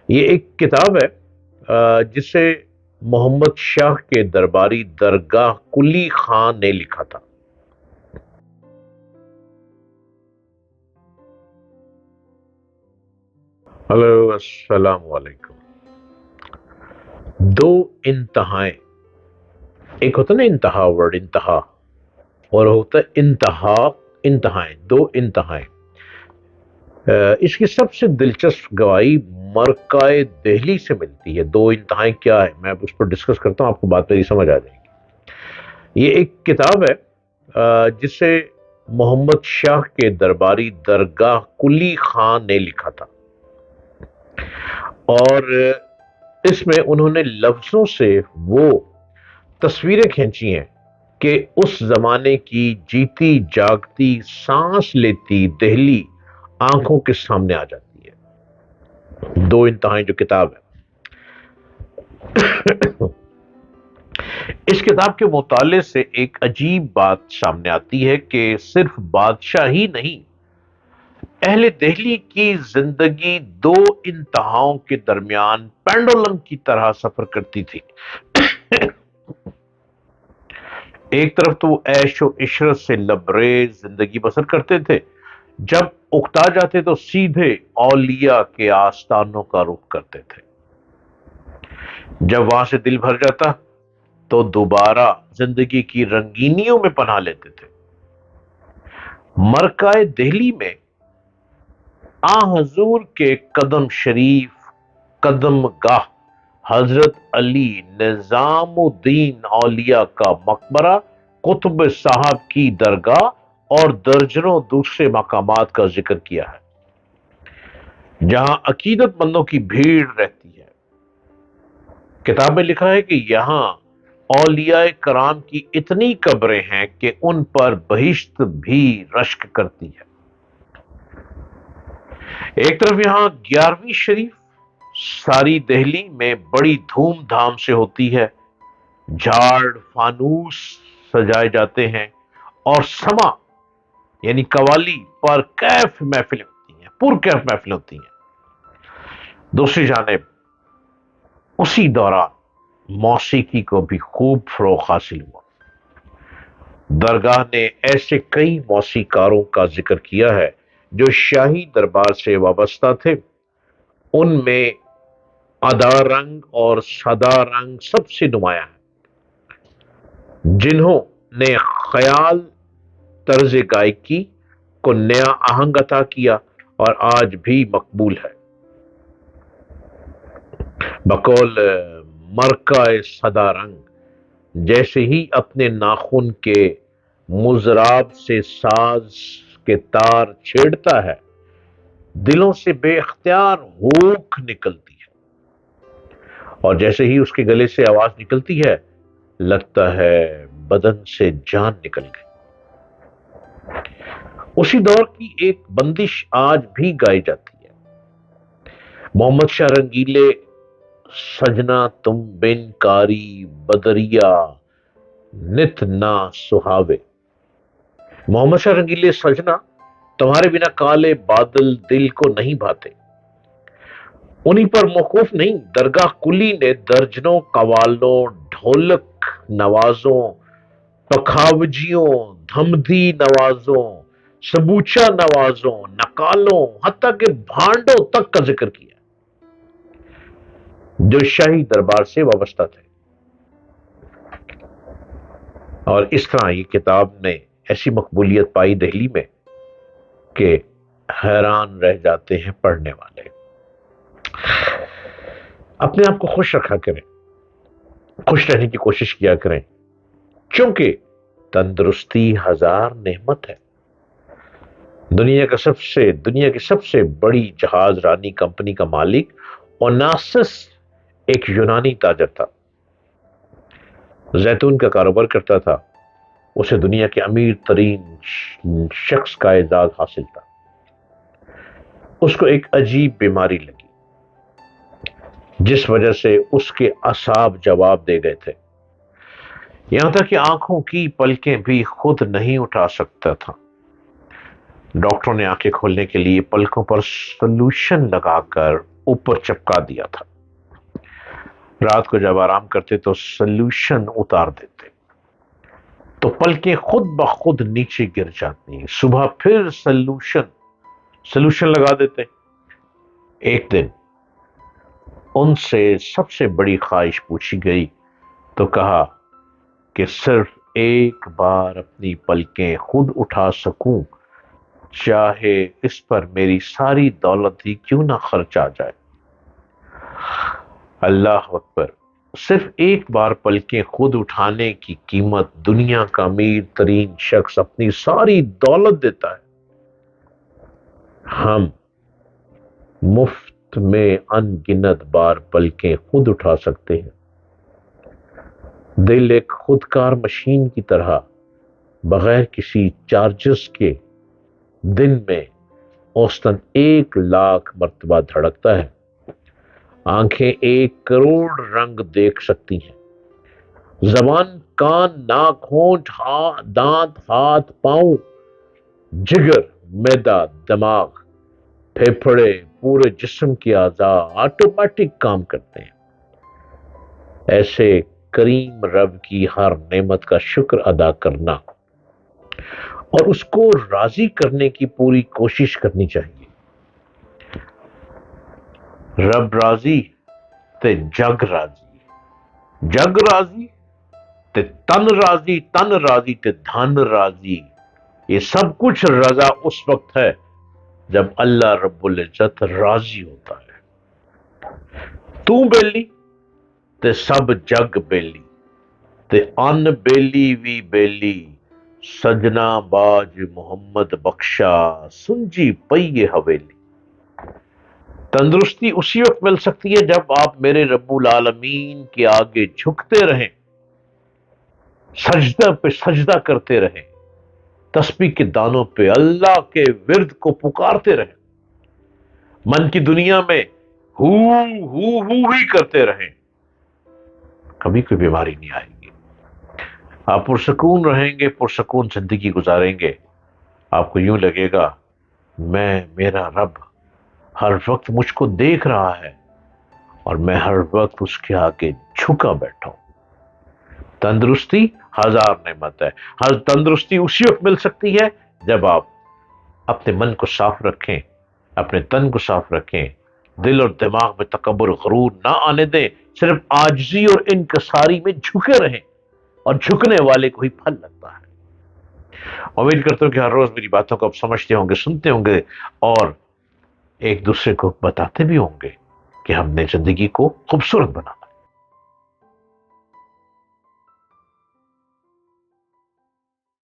یہ ایک کتاب ہے جسے محمد شاہ کے درباری درگاہ کلی خان نے لکھا تھا۔ ہلو، السلام علیکم۔ دو انتہائیں، ایک ہوتا نا انتہا، ورڈ انتہا، اور ہوتا ہے انتہا، انتہائیں، دو انتہائیں۔ اس کی سب سے دلچسپ گواہی مرکائے دہلی سے ملتی ہے۔ دو انتہائیں کیا ہے، میں اس پر ڈسکس کرتا ہوں، آپ کو بات میری سمجھ آ جائے گی۔ یہ ایک کتاب ہے جسے محمد شاہ کے درباری درگاہ کلی خان نے لکھا تھا، اور اس میں انہوں نے لفظوں سے وہ تصویریں کھینچی ہیں کہ اس زمانے کی جیتی جاگتی سانس لیتی دہلی آنکھوں کے سامنے آ جاتی ہے۔ دو انتہائیں جو کتاب ہے، اس کتاب کے مطالعے سے ایک عجیب بات سامنے آتی ہے کہ صرف بادشاہ ہی نہیں، اہل دہلی کی زندگی دو انتہاؤں کے درمیان پینڈولم کی طرح سفر کرتی تھی۔ ایک طرف تو وہ عیش و عشرت سے لبریز زندگی بسر کرتے تھے، جب اکتا جاتے تو سیدھے اولیاء کے آستانوں کا رخ کرتے تھے، جب وہاں سے دل بھر جاتا تو دوبارہ زندگی کی رنگینیوں میں پناہ لیتے تھے۔ مرکائے دہلی میں آ حضور کے قدم شریف، قدم گاہ حضرت علی نظام الدین اولیاء کا مقبرہ، قطب صاحب کی درگاہ اور درجنوں دوسرے مقامات کا ذکر کیا ہے جہاں عقیدت مندوں کی بھیڑ رہتی ہے۔ کتاب میں لکھا ہے کہ یہاں اولیاء کرام کی اتنی قبریں ہیں کہ ان پر بہشت بھی رشک کرتی ہے۔ ایک طرف یہاں 11ویں شریف ساری دہلی میں بڑی دھوم دھام سے ہوتی ہے، جھاڑ فانوس سجائے جاتے ہیں، اور سما یعنی قوالی پر کیف محفلیں ہوتی ہیں، پر کیف محفلیں ہوتی ہیں۔ دوسری جانب اسی دوران موسیقی کو بھی خوب فروغ حاصل ہوا۔ درگاہ نے ایسے کئی موسیقاروں کا ذکر کیا ہے جو شاہی دربار سے وابستہ تھے۔ ان میں ادا رنگ اور سدا رنگ سب سے نمایاں ہیں، جنہوں نے خیال طرز گائکی کو نیا آہنگ عطا کیا اور آج بھی مقبول ہے۔ بقول مرکائے سدا رنگ، جیسے ہی اپنے ناخن کے مضراب سے ساز کے تار چھیڑتا ہے، دلوں سے بے اختیار ہوک نکلتی ہے، اور جیسے ہی اس کے گلے سے آواز نکلتی ہے، لگتا ہے بدن سے جان نکل گئی۔ اسی دور کی ایک بندش آج بھی گائی جاتی ہے: محمد شاہ رنگیلے سجنا تم بن کاری بدریا نت نہ سہاوے۔ محمد شاہ رنگیلے سجنا، تمہارے بنا کالے بادل دل کو نہیں بھاتے۔ انہی پر موقوف نہیں، درگاہ کلی نے درجنوں قوالوں، ڈھولک نوازوں، پکھاوجیوں، دھمدی نوازوں، سبوچا نوازوں، نقالوں، حتیٰ کہ بھانڈوں تک کا ذکر کیا جو شاہی دربار سے وابستہ تھے۔ اور اس طرح یہ کتاب نے ایسی مقبولیت پائی دہلی میں کہ حیران رہ جاتے ہیں پڑھنے والے۔ اپنے آپ کو خوش رکھا کریں، خوش رہنے کی کوشش کیا کریں، کیونکہ تندرستی ہزار نعمت ہے۔ دنیا کی سب سے بڑی جہاز رانی کمپنی کا مالک اوناسس ایک یونانی تاجر تھا، زیتون کا کاروبار کرتا تھا۔ اسے دنیا کے امیر ترین شخص کا اعزاز حاصل تھا۔ اس کو ایک عجیب بیماری لگی جس وجہ سے اس کے اعصاب جواب دے گئے تھے، یہاں تک کہ آنکھوں کی پلکیں بھی خود نہیں اٹھا سکتا تھا۔ ڈاکٹروں نے آنکھیں کھولنے کے لیے پلکوں پر سلوشن لگا کر اوپر چپکا دیا تھا۔ رات کو جب آرام کرتے تو سلوشن اتار دیتے تو پلکیں خود بخود نیچے گر جاتی ہیں۔ صبح پھر سلوشن لگا دیتے۔ ایک دن ان سے سب سے بڑی خواہش پوچھی گئی تو کہا کہ صرف ایک بار اپنی پلکیں خود اٹھا سکوں، چاہے اس پر میری ساری دولت ہی کیوں نہ خرچ آ جائے۔ اللہ اکبر! صرف ایک بار پلکیں خود اٹھانے کی قیمت دنیا کا امیر ترین شخص اپنی ساری دولت دیتا ہے۔ ہم مفت میں ان گنت بار پلکیں خود اٹھا سکتے ہیں۔ دل ایک خودکار مشین کی طرح بغیر کسی چارجز کے دن میں اوسطاً 1,00,000 مرتبہ دھڑکتا ہے۔ آنکھیں 1,00,00,000 رنگ دیکھ سکتی ہیں۔ زبان، کان، ناک، ہونٹ، دانت، ہاتھ، پاؤں، جگر، معدہ، دماغ، پھیپھڑے، پورے جسم کے اعضاء آٹومیٹک کام کرتے ہیں۔ ایسے کریم رب کی ہر نعمت کا شکر ادا کرنا اور اس کو راضی کرنے کی پوری کوشش کرنی چاہیے۔ رب راضی تے جگ راضی، جگ راضی تے تن راضی، تن راضی تے دھن راضی۔ یہ سب کچھ رضا اس وقت ہے جب اللہ رب العزت راضی ہوتا ہے۔ تو بیلی تے سب جگ بیلی تے ان بیلی وی بیلی، سجنا باج محمد بخشا سنجی پئی حویلی۔ تندرستی اسی وقت مل سکتی ہے جب آپ میرے رب العالمین کے آگے جھکتے رہیں، سجدہ پہ سجدہ کرتے رہیں، تسبیح کے دانوں پہ اللہ کے ورد کو پکارتے رہیں، من کی دنیا میں ہو ہی کرتے رہیں، کبھی کوئی بیماری نہیں آئے گی۔ آپ پرسکون رہیں گے، پرسکون زندگی گزاریں گے۔ آپ کو یوں لگے گا میرا رب ہر وقت مجھ کو دیکھ رہا ہے اور میں ہر وقت اس کے آگے جھکا بیٹھا ہوں۔ تندرستی 1000 نعمت ہے۔ ہر تندرستی اسی وقت مل سکتی ہے جب آپ اپنے من کو صاف رکھیں، اپنے تن کو صاف رکھیں، دل اور دماغ میں تکبر غرور نہ آنے دیں، صرف عاجزی اور انکساری میں جھکے رہیں، اور جھکنے والے کو ہی پھل لگتا ہے۔ امید کرتا ہوں کہ ہر روز میری باتوں کو آپ سمجھتے ہوں گے، سنتے ہوں گے، اور ایک دوسرے کو بتاتے بھی ہوں گے کہ ہم نے زندگی کو خوبصورت بنانا ہے۔